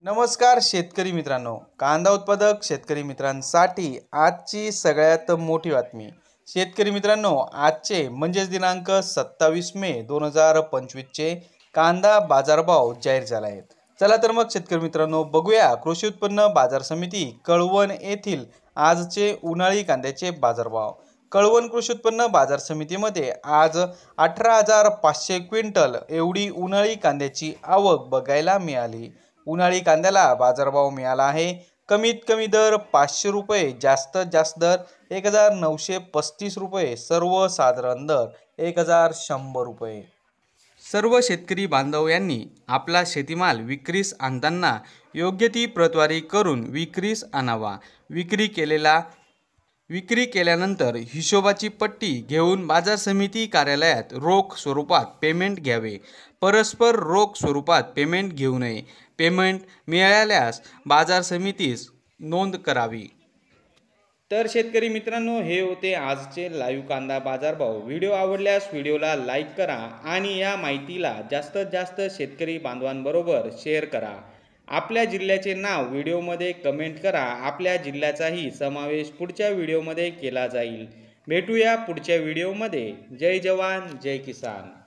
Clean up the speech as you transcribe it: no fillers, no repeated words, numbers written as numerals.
नमस्कार शेतकरी मित्रांनो, कांदा उत्पादक शेतकरी मित्रांसाठी आजची सगळ्यात मोठी बातमी। शेतकरी मित्रांनो, आजचे म्हणजेच दिनांक 27 मे 2025 चे कांदा बाजारभाव जाहीर झाला आहे। चला तर मग शेतकरी मित्रांनो बघूया कृषी उत्पन्न बाजार समिती कळवण येथील आजचे उन्हाळी कांद्याचे बाजारभाव। कळवण कृषी उत्पन्न बाजार समितीमध्ये आज 18,500 क्विंटल एवढी उन्हाळी कांद्याची आवक बघायला मिळाली। उन्हाळी कांद्याला बाजारभाव मिळाला आहे कमीत कमी दर 500 रुपये, जास्तीत जास्त दर 1935 रुपये, सर्वसाधारण दर 1100 रुपये। सर्व शेतकरी बांधव यांनी आपला शेतीमाल विक्रीस आणताना योग्य ती प्रतवारी करून विक्रीस आणावा। विक्री केल्यानंतर हिशोबाची पट्टी घेऊन बाजार समिती कार्यालयात रोख स्वरूपात पेमेंट घ्यावे। परस्पर रोख स्वरूपात पेमेंट घेऊ नये। पेमेंट मिळाल्यास बाजार समितीस नोंद करावी। तर शेतकरी मित्रांनो, हे होते आजचे लाईव्ह कांदा बाजारभाव। व्हिडिओ आवडल्यास व्हिडिओला लाईक करा आणि या माहितीला जास्तीत जास्त शेतकरी बांधवांबरोबर शेअर करा। आपल्या जिल्ह्याचे नाव व्हिडिओमध्ये कमेंट करा। आपल्या जिल्ह्याचाही समावेश पुढच्या व्हिडिओमध्ये केला जाईल। भेटूया पुढच्या व्हिडिओमध्ये। जय जवान जय किसान।